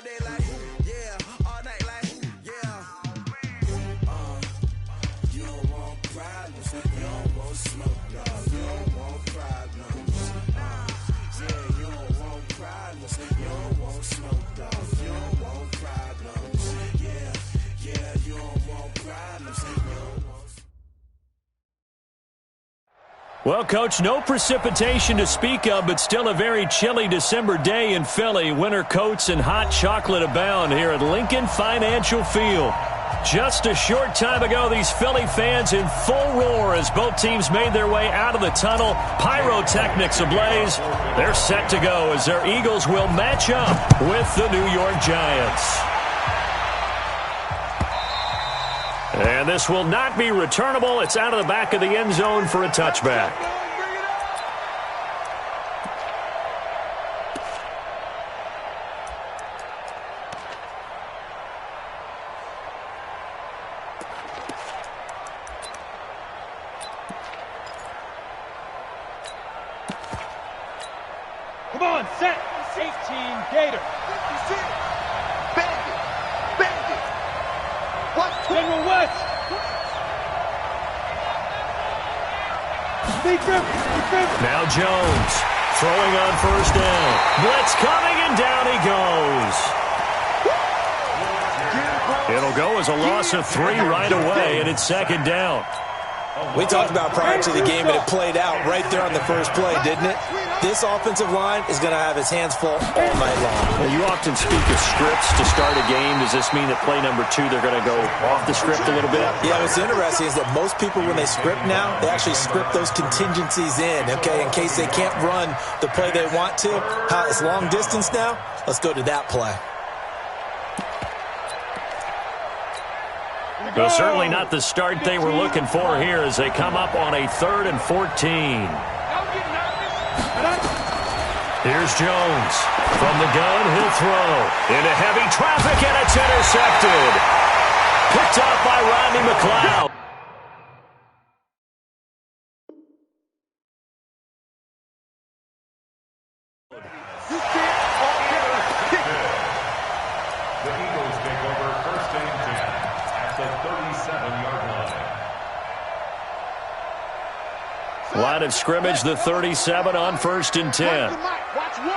day like, yeah, all night like, yeah. You don't want problems, you don't want smoke, dog. You don't want problems. Yeah, you don't want problems, you don't want smoke, dog. You don't want problems. Yeah, you don't want problems, you don't want. Well, Coach, no precipitation to speak of, but still a very chilly December day in Philly. Winter coats and hot chocolate abound here at Lincoln Financial Field. Just a short time ago, these Philly fans in full roar as both teams made their way out of the tunnel. Pyrotechnics ablaze. They're set to go as their Eagles will match up with the New York Giants. And this will not be returnable. It's out of the back of the end zone for a touchback. Come on, set. 18 Gator. Bandit. What? General West. Now Jones throwing on first down. Blitz coming, and down he goes. It'll go as a loss of 3 right away, and it's second down. We talked about prior to the game, and it played out right there on the first play, didn't it? This offensive line is going to have his hands full all night long. Well, you often speak of scripts to start a game. Does this mean that play number 2, they're going to go off the script a little bit? Yeah, what's interesting is that most people, when they script now, they actually script those contingencies in, okay, in case they can't run the play they want to. It's long distance now. Let's go to that play. Well, certainly not the start they were looking for here as they come up on a 3rd and 14. Here's Jones. From the gun, he'll throw. Into heavy traffic, and it's intercepted. Picked up by Rodney McLeod. The Eagles take over 1st and 10 at the 37-yard line. Line of scrimmage, the 37 on 1st and 10. Watch one.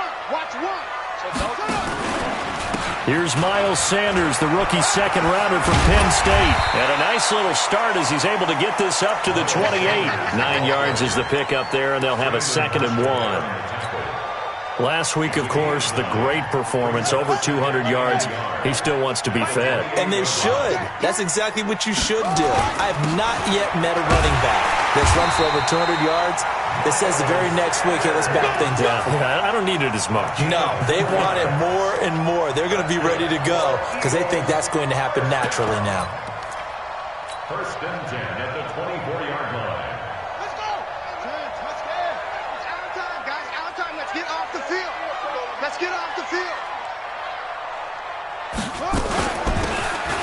Here's Miles Sanders, the rookie second-rounder from Penn State. And a nice little start as he's able to get this up to the 28. 9 yards is the pickup there, and they'll have a 2nd and 1. Last week, of course, the great performance, over 200 yards. He still wants to be fed. And they should. That's exactly what you should do. I have not yet met a running back that's run for over 200 yards that says the very next week, hey, let's back things up. Yeah, I don't need it as much. No, they want it more and more. They're going to be ready to go because they think that's going to happen naturally now. 1st and 10 at the 24-yard line. Let's go. Let's go. It's our time, guys. Our time. Let's get off the field. Let's get off the field.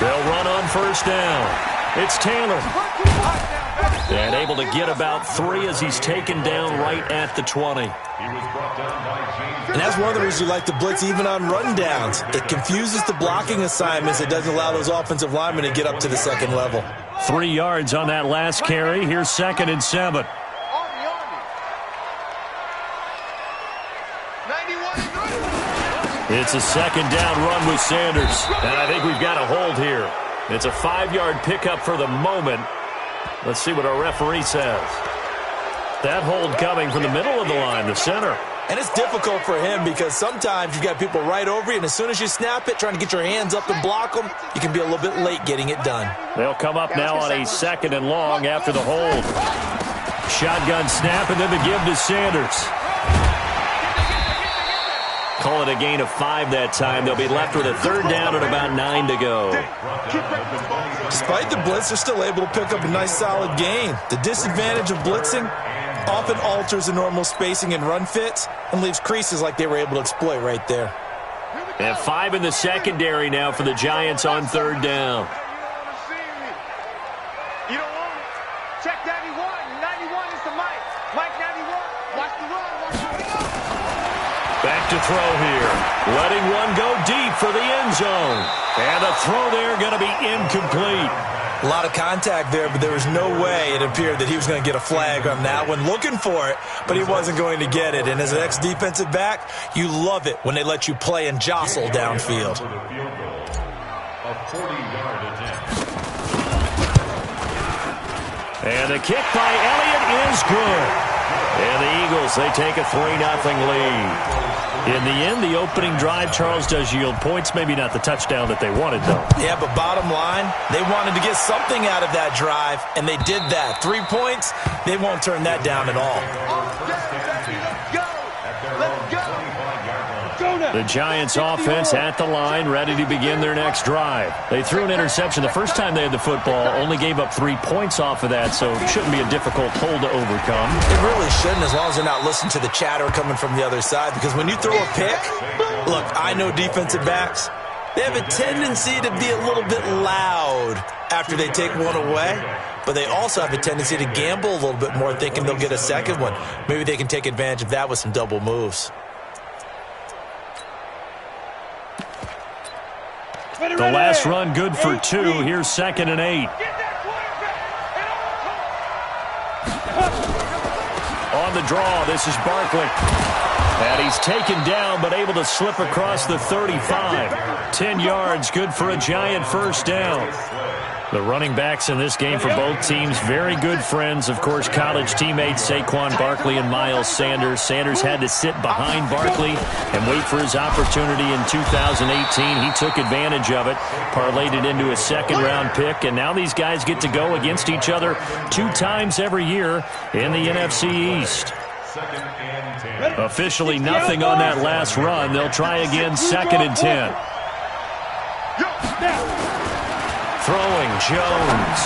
They'll run on 1st down. It's Taylor. And able to get about 3 as he's taken down right at the 20. He was brought down by James. And that's one of the reasons you like to blitz even on run downs. It confuses the blocking assignments. It doesn't allow those offensive linemen to get up to the second level. 3 yards on that last carry. Here's 2nd and 7. It's a 2nd down run with Sanders. And I think we've got a hold here. It's a 5-yard pickup for the moment. Let's see what our referee says. That hold coming from the middle of the line, the center. And it's difficult for him because sometimes you got people right over you, and as soon as you snap it, trying to get your hands up and block them, you can be a little bit late getting it done. They'll come up now on a 2nd and long after the hold. Shotgun snap, and then the give to Sanders. Call it a gain of 5 that time. They'll be left with a 3rd down and about 9 to go. Despite the blitz, they're still able to pick up a nice solid gain. The disadvantage of blitzing often alters the normal spacing and run fits and leaves creases like they were able to exploit right there. And 5 in the secondary now for the Giants on 3rd down. You don't want it. Check 91. 91 is the Mike. Mike 91. Watch the run. Back to throw here. Letting one go deep for the end zone. And the throw there going to be incomplete. A lot of contact there, but there was no way it appeared that he was going to get a flag on that one. Looking for it, but he wasn't going to get it. And as an ex-defensive back, you love it when they let you play and jostle downfield. A 40-yard attempt. And the kick by Elliott is good. And the Eagles, they take a 3-0 lead. In the end, the opening drive, Charles, does yield points. Maybe not the touchdown that they wanted, though. Yeah, but bottom line, they wanted to get something out of that drive, and they did that. 3 points, they won't turn that down at all. The Giants offense at the line, ready to begin their next drive. They threw an interception the first time they had the football, only gave up 3 points off of that, so it shouldn't be a difficult hole to overcome. It really shouldn't, as long as they're not listening to the chatter coming from the other side, because when you throw a pick, look, I know defensive backs, they have a tendency to be a little bit loud after they take one away, but they also have a tendency to gamble a little bit more, thinking they'll get a second one. Maybe they can take advantage of that with some double moves. The last run good for 2. Here's 2nd and 8. On the draw, this is Barkley. And he's taken down, but able to slip across the 35. 10 yards, good for a Giant first down. The running backs in this game for both teams, very good friends. Of course, college teammates Saquon Barkley and Miles Sanders. Sanders had to sit behind Barkley and wait for his opportunity in 2018. He took advantage of it, parlayed it into a second-round pick, and now these guys get to go against each other 2 times every year in the NFC East. Officially nothing on that last run. They'll try again 2nd and 10. Throwing, Jones.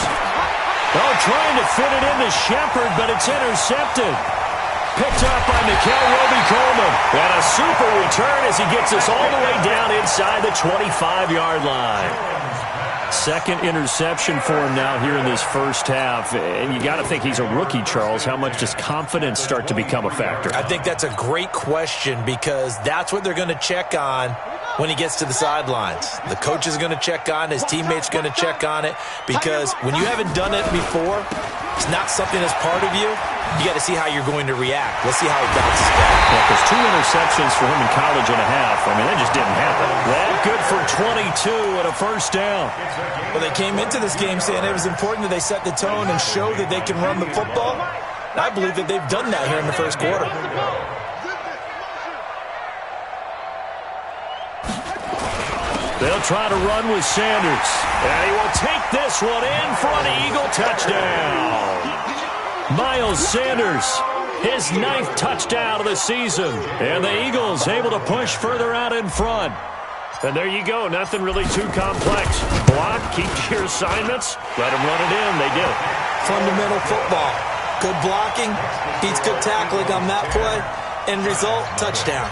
Oh, trying to fit it into Shepard, but it's intercepted. Picked up by Mikel Roby-Coleman. And a super return as he gets us all the way down inside the 25-yard line. 2nd interception for him now here in this first half. And you got to think he's a rookie, Charles. How much does confidence start to become a factor? I think that's a great question, because that's what they're going to check on when he gets to the sidelines. The coach is going to check on it. His teammates are going to check on it, because when you haven't done it before, it's not something that's part of you. You got to see how you're going to react. Let's see how he bounces back. Yeah, because 2 interceptions for him in college and a half. I mean, that just didn't happen. That good for 22 and a first down. Well, they came into this game saying it was important that they set the tone and show that they can run the football. And I believe that they've done that here in the first quarter. They'll try to run with Sanders. And he will take this one in for an Eagle touchdown. Miles Sanders, his 9th touchdown of the season. And the Eagles able to push further out in front. And there you go. Nothing really too complex. Block, keep to your assignments. Let them run it in. They did it. Fundamental football. Good blocking, beats good tackling on that play. End result, touchdown.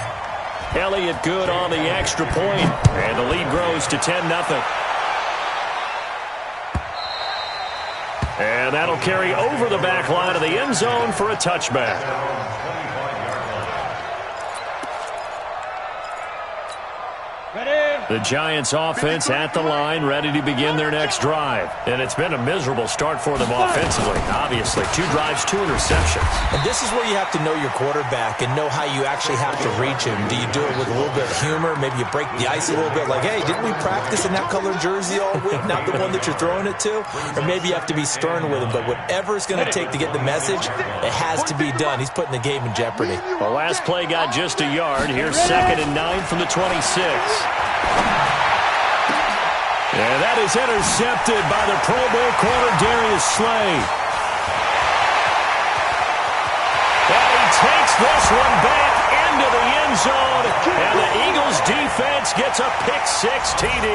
Elliott good on the extra point. And the lead grows to 10-0. And that'll carry over the back line of the end zone for a touchback. The Giants offense at the line, ready to begin their next drive. And it's been a miserable start for them offensively. Obviously, 2 drives, 2 interceptions. And this is where you have to know your quarterback and know how you actually have to reach him. Do you do it with a little bit of humor? Maybe you break the ice a little bit, like, hey, didn't we practice in that colored jersey all week, not the one that you're throwing it to? Or maybe you have to be stern with him. But whatever it's going to take to get the message, it has to be done. He's putting the game in jeopardy. The last play got just a yard. Here's 2nd and 9 from the 26. And that is intercepted by the Pro Bowl corner, Darius Slay. And he takes this one back into the end zone. And the Eagles defense gets a pick-6 TD.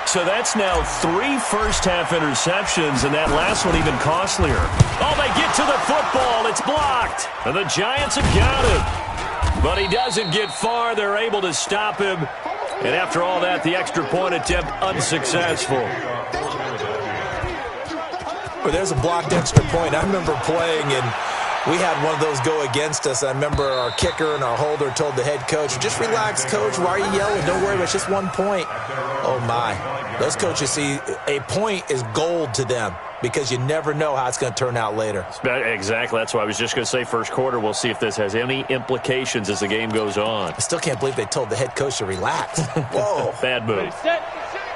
So that's now 3 first-half interceptions, and that last one even costlier. Oh, they get to the football. It's blocked. And the Giants have got him. But he doesn't get far. They're able to stop him. And after all that, the extra point attempt unsuccessful. Well, there's a blocked extra point. I remember playing, and We had one of those go against us. I remember our kicker and our holder told the head coach, just relax, coach. Why are you yelling? Don't worry, it's just 1 point. Oh, my. Those coaches see a point is gold to them because you never know how it's going to turn out later. Exactly. That's why I was just going to say first quarter. We'll see if this has any implications as the game goes on. I still can't believe they told the head coach to relax. Whoa. Bad move.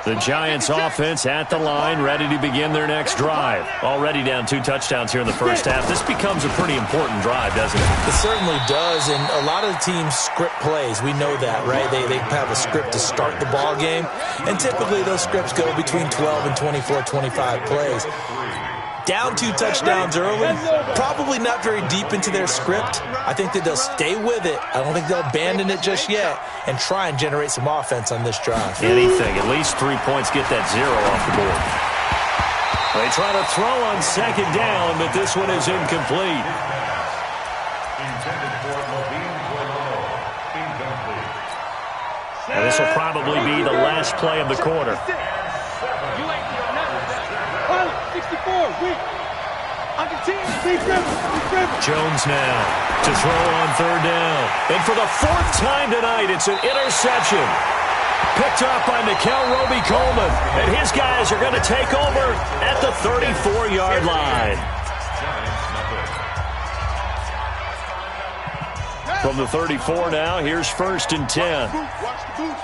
The Giants offense at the line, ready to begin their next drive. Already down 2 touchdowns here in the first half. This becomes a pretty important drive, doesn't it? It certainly does, and a lot of the teams script plays. We know that, right? They have a script to start the ball game, and typically those scripts go between 12 and 24, 25 plays. Down 2 touchdowns early, probably not very deep into their script. I think that they'll stay with it. I don't think they'll abandon it just yet and try and generate some offense on this drive. Anything, at least 3 points, get that 0 off the board. They try to throw on second down, but this one is incomplete. And this will probably be the last play of the quarter. 64, weak. On the team, Jones now to throw on third down. And for the 4th time tonight, it's an interception. Picked up by Mikel Roby-Coleman. And his guys are going to take over at the 34-yard line. From the 34 now, here's 1st and 10. Watch the boost.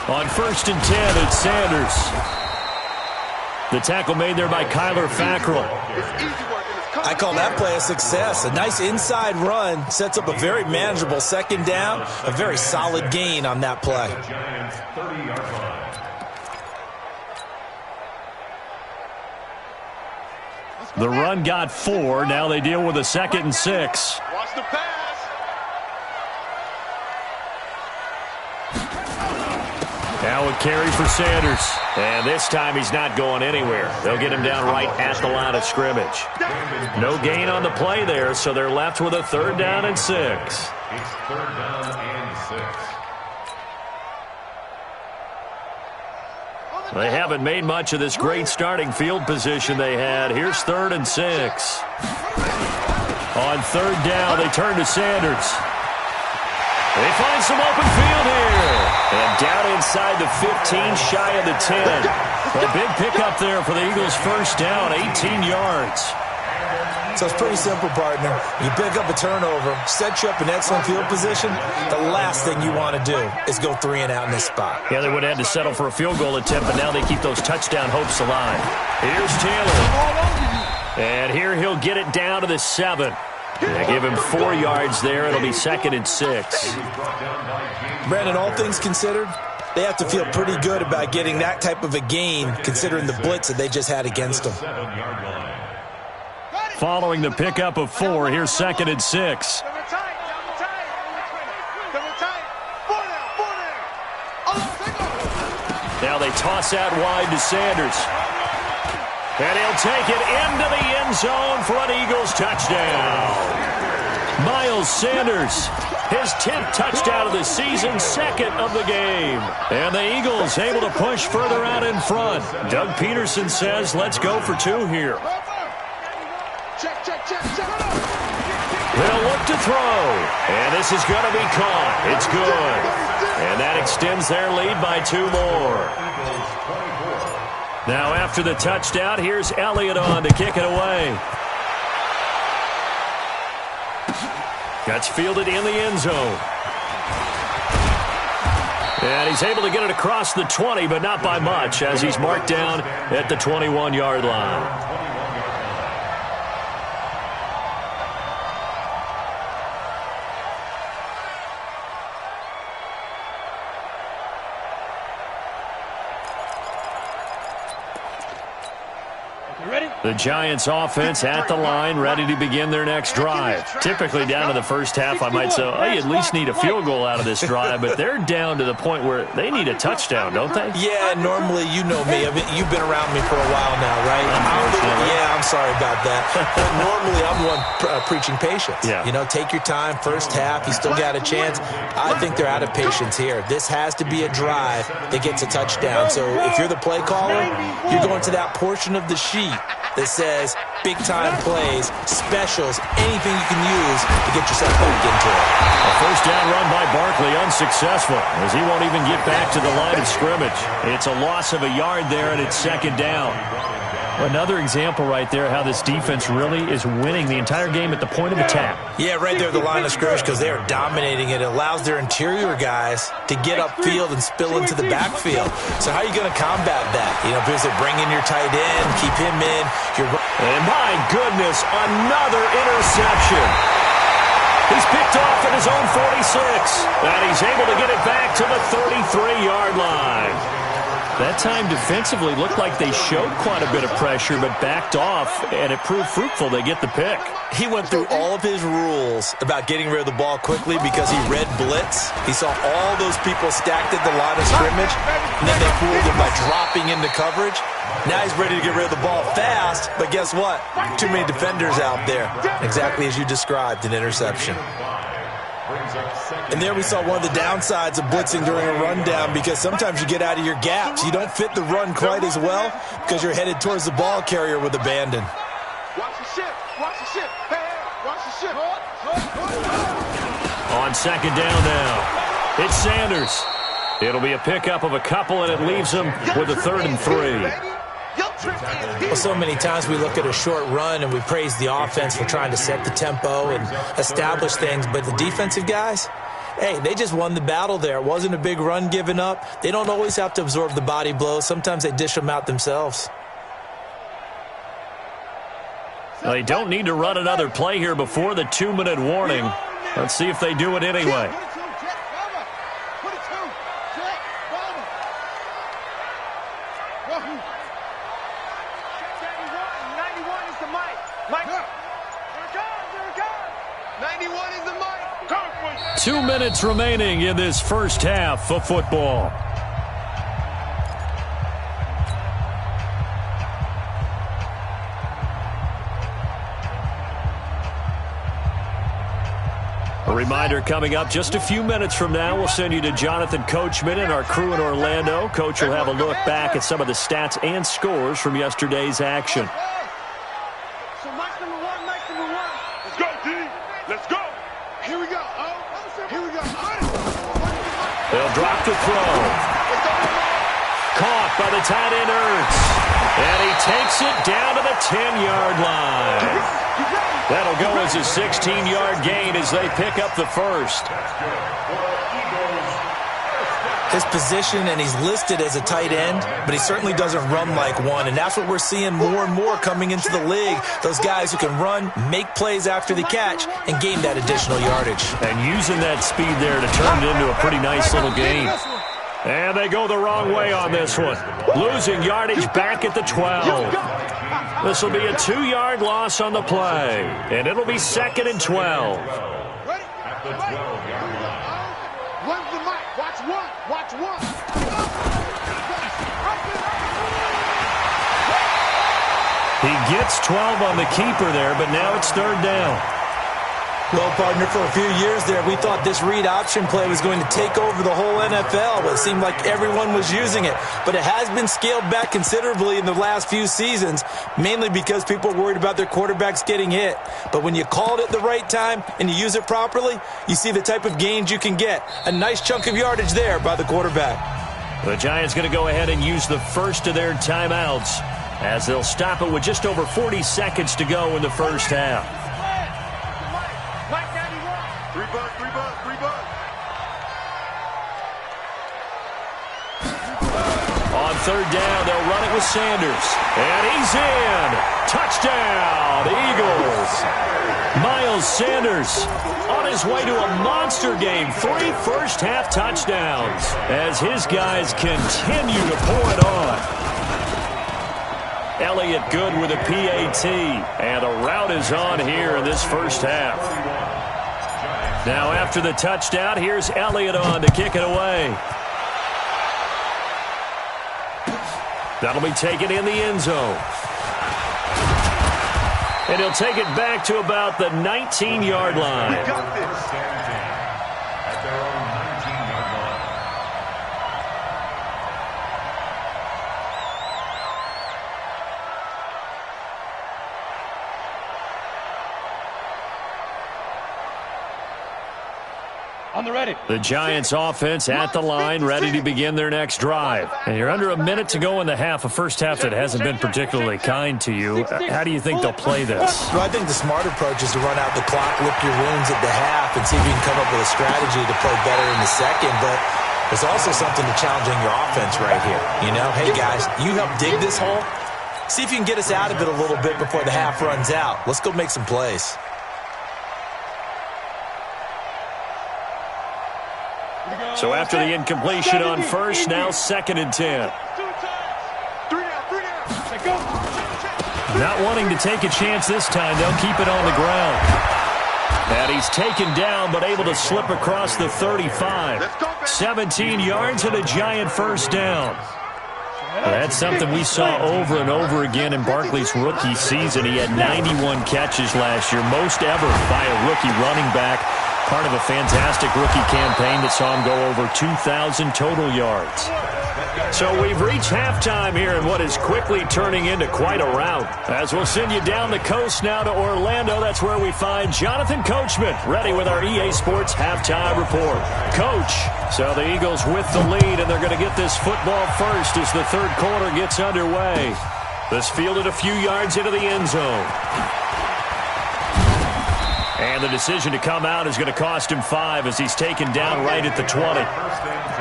On 1st and 10, it's Sanders. The tackle made there by Kyler Fackrell. I call that play a success. A nice inside run sets up a very manageable second down, a very solid gain on that play. The run got 4. Now they deal with a 2nd and 6. Watch the pass. Now a carry for Sanders. And this time he's not going anywhere. They'll get him down right at the line of scrimmage. No gain on the play there, so they're left with a 3rd down and 6. It's 3rd down and 6. They haven't made much of this great starting field position they had. Here's 3rd and 6. On 3rd down, they turn to Sanders. They find some open field here. And down inside the 15, shy of the 10. A big pickup there for the Eagles' 1st down, 18 yards. So it's pretty simple, partner. You pick up a turnover, set you up in excellent field position. The last thing you want to do is go 3 and out in this spot. Yeah, they would have had to settle for a field goal attempt, but now they keep those touchdown hopes alive. Here's Taylor. And here he'll get it down to the 7. They give him 4 yards there. It'll be 2nd and 6. Brandon, all things considered, they have to feel pretty good about getting that type of a gain considering the blitz that they just had against them. Following the pickup of 4, here's 2nd and 6. Now they toss out wide to Sanders. And he'll take it into the end zone for an Eagles touchdown. Miles Sanders, his 10th touchdown of the season, 2nd of the game. And the Eagles able to push further out in front. Doug Peterson says, let's go for 2 here. They'll look to throw. And this is going to be caught. It's good. And that extends their lead by 2 more. Now after the touchdown, here's Elliott on to kick it away. That's fielded in the end zone. And he's able to get it across the 20, but not by much, as he's marked down at the 21-yard line. You ready? The Giants offense at the line, ready to begin their next drive. Typically down to the first half, I might say, oh, you at least need a field goal out of this drive, but they're down to the point where they need a touchdown, don't they? Yeah, normally, you know me. You've been around me for a while now, right? Yeah, I'm sorry about that. But normally, I'm the one preaching patience. Yeah. You know, take your time, first half, you still got a chance. I think they're out of patience here. This has to be a drive that gets a touchdown. So if you're the play caller, you're going to that portion of the sheet that says big-time plays, specials, anything you can use to get yourself back into it. A first down run by Barkley unsuccessful as he won't even get back to the line of scrimmage. It's a loss of a yard there, and it's second down. Another example right there how this defense really is winning the entire game at the point of attack. Yeah, right there at the line of scrimmage because they are dominating it. It allows their interior guys to get upfield and spill into the backfield. So how are you going to combat that? You know, because they bring in your tight end, keep him in. And my goodness, another interception. He's picked off at his own 46, and he's able to get it back to the 33-yard line. That time defensively looked like they showed quite a bit of pressure but backed off, and it proved fruitful. They get the pick. He went through all of his rules about getting rid of the ball quickly because he read blitz. He saw all those people stacked at the line of scrimmage, and then they fooled him by dropping into coverage. Now he's ready to get rid of the ball fast, but guess what? Too many defenders out there. Exactly as you described, an interception. And there we saw one of the downsides of blitzing during a rundown because sometimes you get out of your gaps. You don't fit the run quite as well because you're headed towards the ball carrier with abandon. Watch the ship. Watch the ship. Hey, watch the ship. On second down now, it's Sanders. It'll be a pickup of a couple, and it leaves them with a 3rd and 3. Well, so many times we look at a short run and we praise the offense for trying to set the tempo and establish things, but the defensive guys, hey, they just won the battle there. It wasn't a big run given up. They don't always have to absorb the body blows. Sometimes they dish them out themselves. They don't need to run another play here before the 2-minute warning. Let's see if they do it anyway. Is the mic. 2 minutes remaining in this first half of football. A reminder coming up just a few minutes from now, we'll send you to Jonathan Coachman and our crew in Orlando. Coach will have a look back at some of the stats and scores from yesterday's action. So Mike's number one. Let's go, D. Let's go. Here we go. Here we go. They'll drop the throw. Caught by the tight end Ertz. And he takes it down to the 10-yard line. That'll go as a 16-yard gain as they pick up the first. His position, and he's listed as a tight end, but he certainly doesn't run like one, and that's what we're seeing more and more coming into the league. Those guys who can run, make plays after the catch, and gain that additional yardage. And using that speed there to turn it into a pretty nice little gain. And they go the wrong way on this one. Losing yardage back at the 12. This will be a 2-yard loss on the play, and it'll be 2nd and 12. At the 12-yard line. Run the mic. Watch one. Watch one. He gets 12 on the keeper there, but now it's 3rd down. Well, partner, for a few years there, we thought this read option play was going to take over the whole NFL. It seemed like everyone was using it. But it has been scaled back considerably in the last few seasons, mainly because people are worried about their quarterbacks getting hit. But when you call it at the right time and you use it properly, you see the type of gains you can get. A nice chunk of yardage there by the quarterback. The Giants going to go ahead and use the first of their timeouts as they'll stop it with just over 40 seconds to go in the first half. On 3rd down, they'll run it with Sanders. And he's in. Touchdown, Eagles. Miles Sanders on his way to a monster game. 3 first-half touchdowns as his guys continue to pour it on. Elliott good with a PAT. And a rout is on here in this first half. Now after the touchdown, here's Elliott on to kick it away. That'll be taken in the end zone. And he'll take it back to about the 19-yard line. At their own 19-yard line. On the ready. The Giants offense at the line, ready to begin their next drive. And you're under a minute to go in the half, a first half that hasn't been particularly kind to you. How do you think they'll play this? Well, I think the smart approach is to run out the clock, lick your wounds at the half, and see if you can come up with a strategy to play better in the second. But there's also something to challenging your offense right here. You know, hey, guys, you help dig this hole. See if you can get us out of it a little bit before the half runs out. Let's go make some plays. So after the incompletion on first, now 2nd and 10. Not wanting to take a chance this time, they'll keep it on the ground. And he's taken down, but able to slip across the 35. 17 yards and a Giant first down. Well, that's something we saw over and over again in Barkley's rookie season. He had 91 catches last year, most ever by a rookie running back. Part of a fantastic rookie campaign that saw him go over 2,000 total yards. So we've reached halftime here in what is quickly turning into quite a rout. As we'll send you down the coast now to Orlando, that's where we find Jonathan Coachman, ready with our EA Sports Halftime Report. Coach, so the Eagles with the lead, and they're going to get this football first as the third quarter gets underway. This fielded a few yards into the end zone. And the decision to come out is going to cost him 5 as he's taken down right at the 20. First and 10.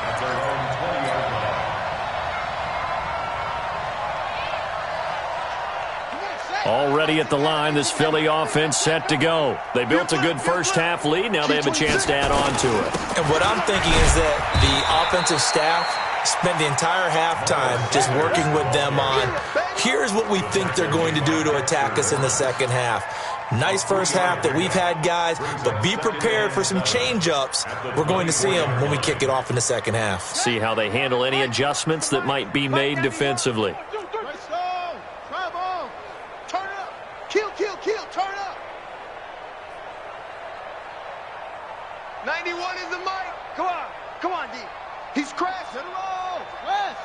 At their own 20-yard line. Already at the line, this Philly offense set to go. They built a good first half lead. Now they have a chance to add on to it. And what I'm thinking is that the offensive staff spent the entire halftime just working with them on, here's what we think they're going to do to attack us in the second half. Nice first half that we've had, guys, but be prepared for some change-ups. We're going to see them when we kick it off in the second half. See how they handle any adjustments that might be made defensively. Kill, turn up. 91 is the mic. Come on, D. He's crashed. Let it roll. Crash.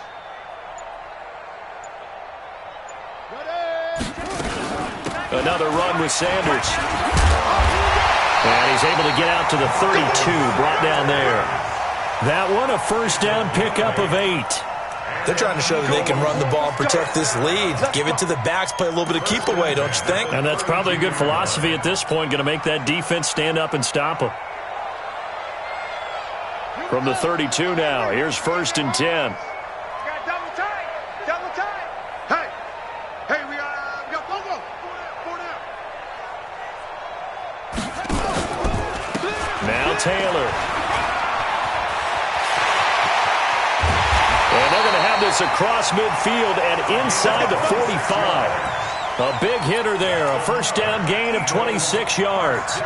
Another run with Sanders. And he's able to get out to the 32, brought down there. That one, a first down pickup of 8. They're trying to show that they can run the ball and protect this lead. Give it to the backs, play a little bit of keep away, don't you think? And that's probably a good philosophy at this point, going to make that defense stand up and stop them. From the 32 now, here's 1st and 10. Double tight. Hey, we got four down. Now Taylor. And they're going to have this across midfield and inside the 45. A big hitter there, a first down gain of 26 yards.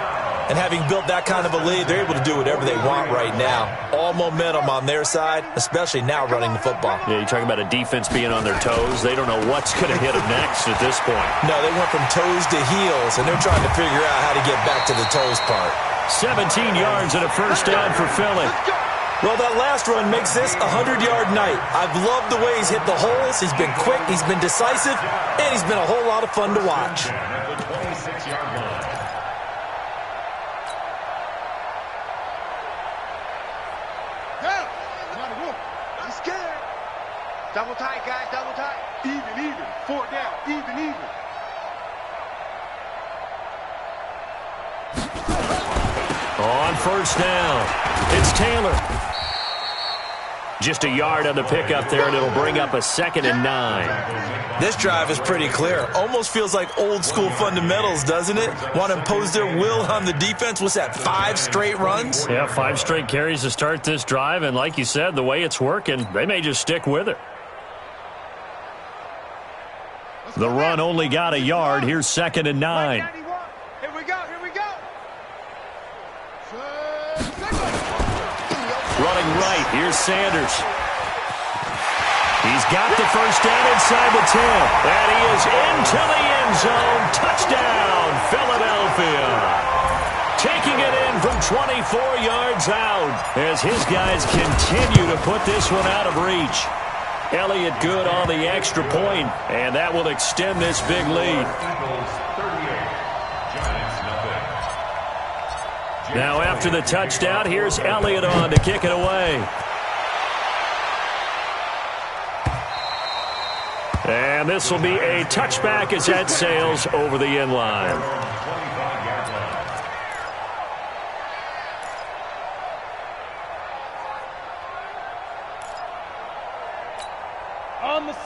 And having built that kind of a lead, they're able to do whatever they want right now. All momentum on their side, especially now running the football. Yeah, you're talking about a defense being on their toes. They don't know what's going to hit them next at this point. No, they went from toes to heels, and they're trying to figure out how to get back to the toes part. 17 yards and a first down for Philly. Well, that last run makes this a 100-yard night. I've loved the way he's hit the holes. He's been quick, he's been decisive, and he's been a whole lot of fun to watch. At the 26-yard line. He's scared. Double tight, guys, double tight. Even. 4 down, even. On first down, it's Taylor. Just a yard on the pickup there, and it'll bring up a 2nd and 9. This drive is pretty clear. Almost feels like old-school fundamentals, doesn't it? Want to impose their will on the defense? What's that, 5 straight runs? Yeah, 5 straight carries to start this drive, and like you said, the way it's working, they may just stick with it. The run only got a yard. Here's 2nd and 9. Here we go. Running right, here's Sanders. He's got the first down inside the 10. And he is into the end zone. Touchdown, Philadelphia. Taking it in from 24 yards out as his guys continue to put this one out of reach. Elliott good on the extra point, and that will extend this big lead. Now after the touchdown, here's Elliott on to kick it away. And this will be a touchback as that sails over the end line.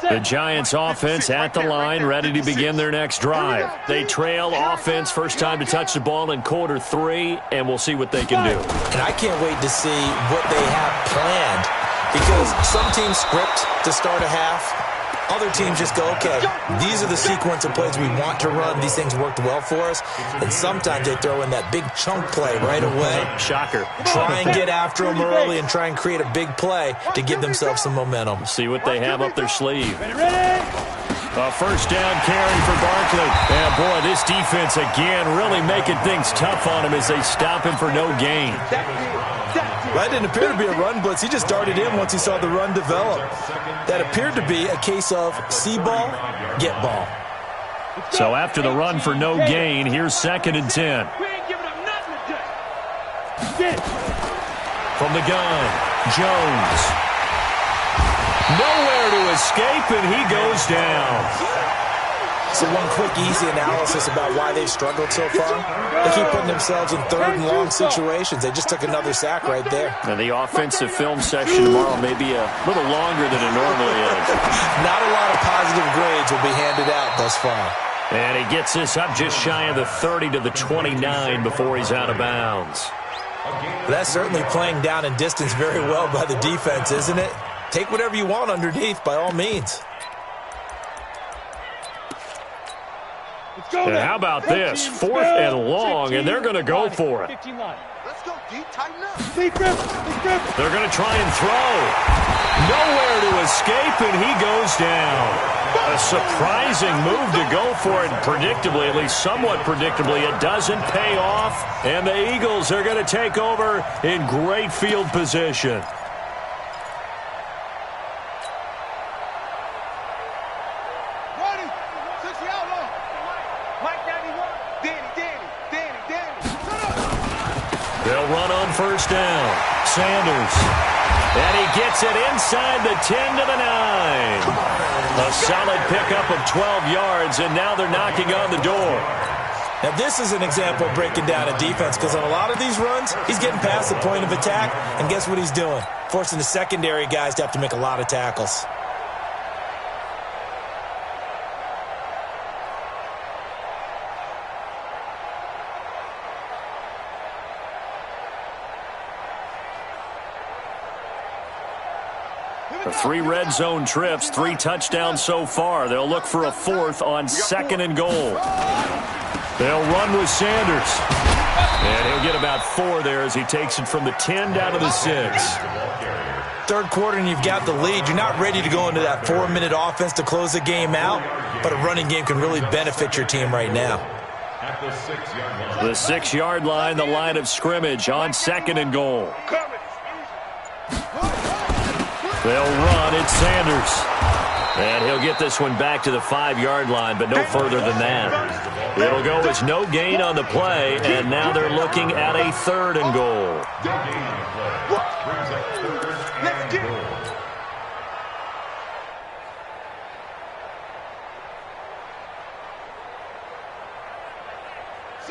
The Giants offense at the line, ready to begin their next drive. They trail offense, first time to touch the ball in quarter 3, and we'll see what they can do. And I can't wait to see what they have planned, because some teams script to start a half. Other teams just go, okay, these are the sequence of plays we want to run. These things worked well for us. And sometimes they throw in that big chunk play right away. Shocker. Try and get after them early and try and create a big play to give themselves some momentum. See what they have up their sleeve. A first down carry for Barkley. And boy, this defense again really making things tough on him as they stop him for no gain. That didn't appear to be a run blitz. He just darted in once he saw the run develop. That appeared to be a case of see ball, get ball. So after the run for no gain, here's 2nd and 10. From the gun, Jones. Nowhere to escape, and he goes down. So one quick, easy analysis about why they've struggled so far. They keep putting themselves in 3rd and long situations. They just took another sack right there. And the offensive film session tomorrow may be a little longer than it normally is. Not a lot of positive grades will be handed out thus far. And he gets this up just shy of the 30 to the 29 before he's out of bounds. That's certainly playing down in distance very well by the defense, isn't it? Take whatever you want underneath, by all means. And how about this? 4th and long, and they're going to go for it. Let's go, D. Tighten up. They're going to try and throw. Nowhere to escape, and he goes down. A surprising move to go for it. Predictably, at least somewhat predictably, it doesn't pay off. And the Eagles are going to take over in great field position. They'll run on first down. Sanders. And he gets it inside the 10 to the 9. A solid pickup of 12 yards, and now they're knocking on the door. Now, this is an example of breaking down a defense, because on a lot of these runs, he's getting past the point of attack, and guess what he's doing? Forcing the secondary guys to have to make a lot of tackles. The 3 red zone trips, 3 touchdowns so far. They'll look for a 4th on 2nd and goal. They'll run with Sanders. And he'll get about 4 there as he takes it from the 10 down to the 6. 3rd quarter and you've got the lead. You're not ready to go into that 4-minute offense to close the game out, but a running game can really benefit your team right now. The 6-yard line, the line of scrimmage on 2nd and goal. They'll run. It's Sanders. And he'll get this one back to the 5-yard line, but no further than that. It'll go as no gain on the play, and now they're looking at a 3rd and goal.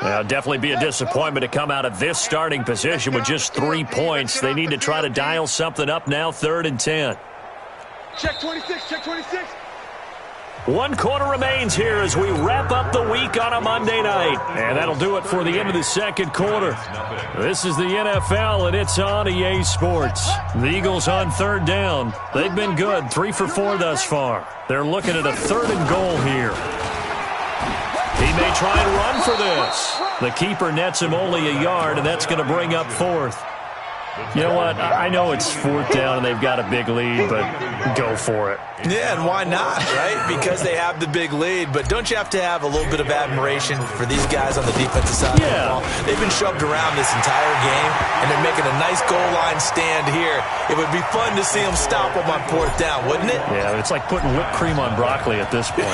Now, definitely be a disappointment to come out of this starting position with just 3 points. They need to try to dial something up now, 3rd and 10. Check 26, check 26. 1 quarter remains here as we wrap up the week on a Monday night. And that'll do it for the end of the second quarter. This is the NFL, and it's on EA Sports. The Eagles on third down. They've been good, 3 for 4 thus far. They're looking at a 3rd and goal here. He may try and run for this. The keeper nets him only a yard, and that's going to bring up 4th. You know what? I know it's 4th down and they've got a big lead, but go for it. Yeah, and why not, right? Because they have the big lead. But don't you have to have a little bit of admiration for these guys on the defensive side of the ball? They've been shoved around this entire game, and they're making a nice goal line stand here. It would be fun to see them stop them on 4th down, wouldn't it? Yeah, it's like putting whipped cream on broccoli at this point.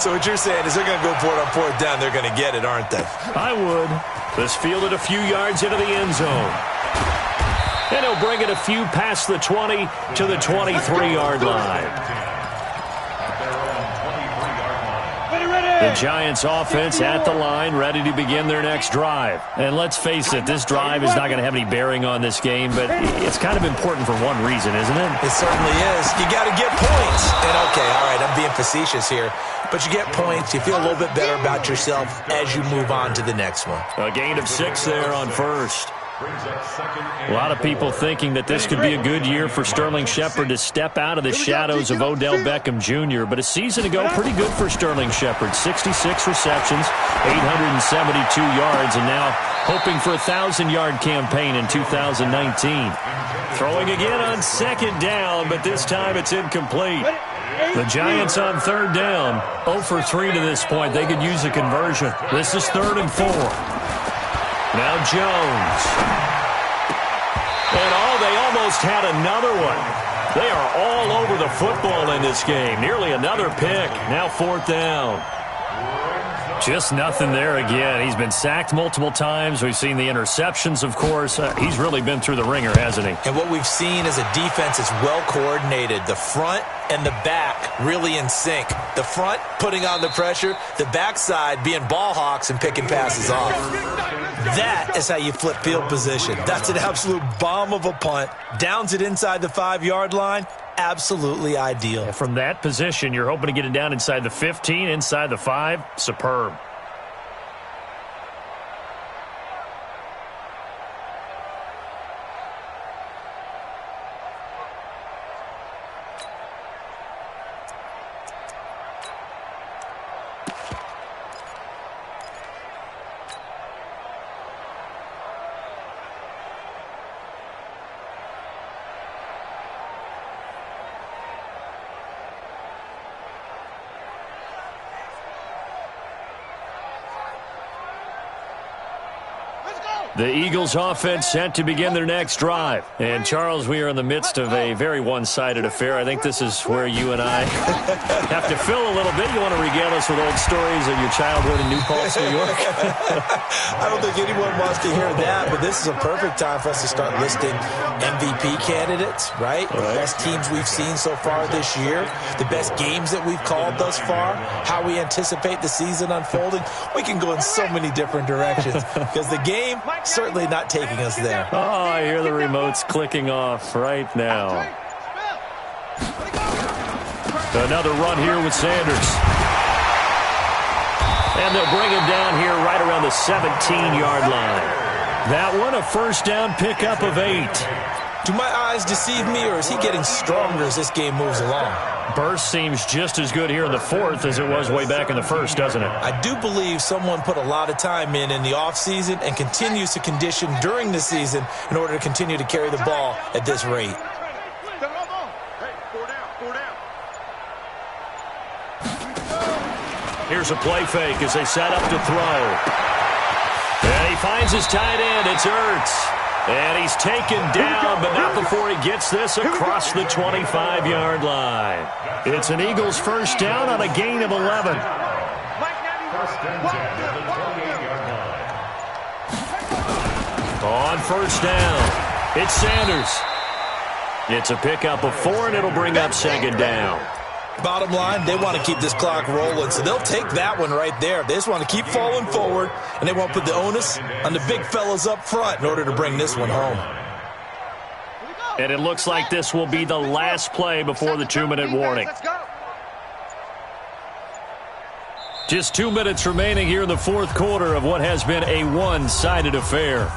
So what you're saying is they're going to go for it on 4th down. They're going to get it, aren't they? I would. This fielded a few yards into the end zone. And he'll bring it a few past the 20 to the 23-yard line. The Giants offense at the line, ready to begin their next drive. And let's face it, this drive is not going to have any bearing on this game, but it's kind of important for one reason, isn't it? It certainly is. You got to get points. And okay, all right, I'm being facetious here, but you get points. You feel a little bit better about yourself as you move on to the next one. A gain of 6 there on first. A lot of people thinking that this could be a good year for Sterling Shepard to step out of the shadows of Odell Beckham Jr., but a season ago, pretty good for Sterling Shepard. 66 receptions, 872 yards, and now hoping for a 1,000-yard campaign in 2019. Throwing again on 2nd down, but this time it's incomplete. The Giants on 3rd down, 0 for 3 to this point. They could use a conversion. This is 3rd and 4. Now Jones. And they almost had another one. They are all over the football in this game. Nearly another pick. Now 4th down. Just nothing there again. He's been sacked multiple times. We've seen the interceptions, of course. He's really been through the ringer, hasn't he? And what we've seen is a defense that's well coordinated. The front and the back really in sync. The front putting on the pressure, the backside being ball hawks and picking passes off. That is how you flip field position. That's an absolute bomb of a punt. Downs it inside the 5-yard line. Absolutely ideal. And from that position, you're hoping to get it down inside the 15, inside the 5. Superb. The Eagles offense set to begin their next drive. And, Charles, we are in the midst of a very one-sided affair. I think this is where you and I have to fill a little bit. You want to regale us with old stories of your childhood in New Paltz, New York? I don't think anyone wants to hear that, but this is a perfect time for us to start listing MVP candidates, right? The best teams we've seen so far this year, the best games that we've called thus far, how we anticipate the season unfolding. We can go in so many different directions because the game certainly not taking us there. Oh, I hear the remotes clicking off right now. Another run here with Sanders. And they'll bring him down here right around the 17-yard line. That one, a 1st down pickup of 8. Do my eyes deceive me, or is he getting stronger as this game moves along? Burst seems just as good here in the 4th as it was way back in the 1st, doesn't it? I do believe someone put a lot of time in the offseason and continues to condition during the season in order to continue to carry the ball at this rate. Here's a play fake as they set up to throw. And he finds his tight end. It's Ertz. And he's taken down, but not before he gets this across the 25-yard line. It's an Eagles 1st down on a gain of 11. On 1st down, it's Sanders. It's a pickup of 4, and it'll bring up 2nd down. Bottom line, they want to keep this clock rolling, so they'll take that one right there. They just want to keep falling forward, and they won't put the onus on the big fellas up front in order to bring this one home. And it looks like this will be the last play before the 2-minute warning. Just 2 minutes remaining here in the fourth quarter of what has been a one-sided affair.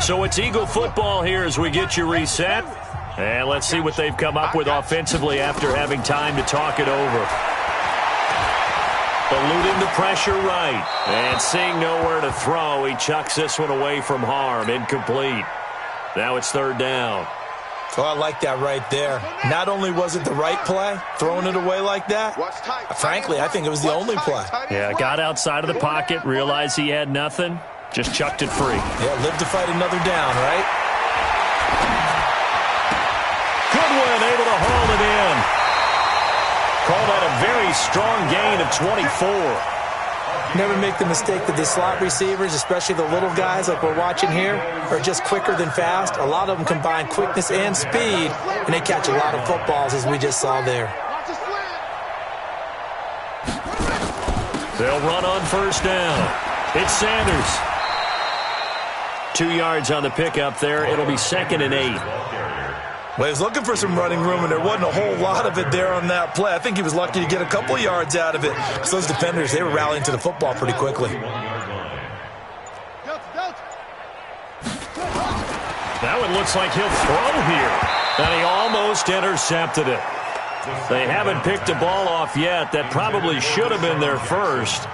So it's Eagle football here as we get you reset. And let's see what they've come up with offensively after having time to talk it over. Eluding the pressure right. And seeing nowhere to throw, he chucks this one away from harm. Incomplete. Now it's third down. Oh, I like that right there. Not only was it the right play, throwing it away like that, frankly, I think it was the only play. Yeah, got outside of the pocket, realized he had nothing, just chucked it free. Yeah, live to fight another down, right? Goodwin able to haul it in. Call that a very strong gain of 24. Never make the mistake that the slot receivers, especially the little guys like we're watching here, are just quicker than fast. A lot of them combine quickness and speed, and they catch a lot of footballs, as we just saw there. They'll run on first down. It's Sanders. 2 yards on the pickup there. It'll be 2nd and 8. Well, he was looking for some running room, and there wasn't a whole lot of it there on that play. I think he was lucky to get a couple yards out of it. So those defenders, they were rallying to the football pretty quickly. That one looks like he'll throw here. And he almost intercepted it. They haven't picked a ball off yet. That probably should have been their first.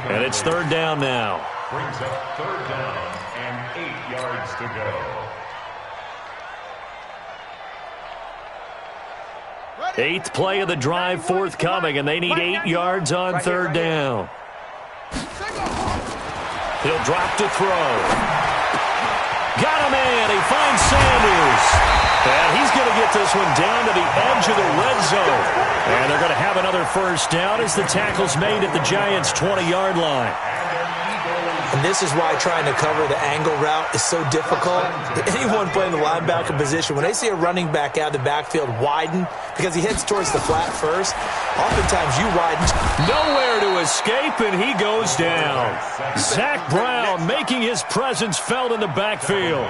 And it's third down now. Brings up third down and 8 yards to go. 8th play of the drive forthcoming, and they need 8 yards on third down. He'll drop to throw. Got him in. He finds Sanders. And he's going to get this one down to the edge of the red zone. And they're going to have another first down as the tackle's made at the Giants' 20-yard line. And this is why trying to cover the angle route is so difficult. Anyone playing the linebacker position, when they see a running back out of the backfield widen because he heads towards the flat first, oftentimes you widen. Nowhere to escape, and he goes down. Zach Brown making his presence felt in the backfield.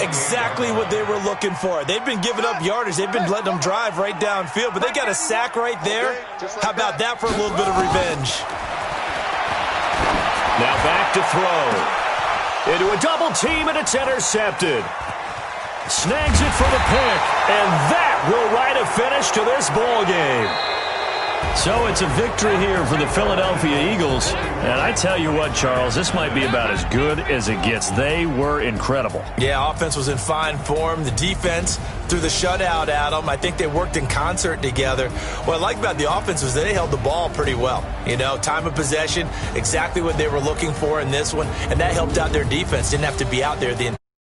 Exactly what they were looking for. They've been giving up yardage. They've been letting them drive right downfield, but they got a sack right there. How about that for a little bit of revenge? Now back to throw. Into a double team, and it's intercepted. Snags it for the pick, and that will write a finish to this ball game. So it's a victory here for the Philadelphia Eagles. And I tell you what, Charles, this might be about as good as it gets. They were incredible. Yeah, offense was in fine form. The defense threw the shutout at them. I think they worked in concert together. What I like about the offense was they held the ball pretty well. You know, time of possession, exactly what they were looking for in this one. And that helped out their defense. Didn't have to be out there the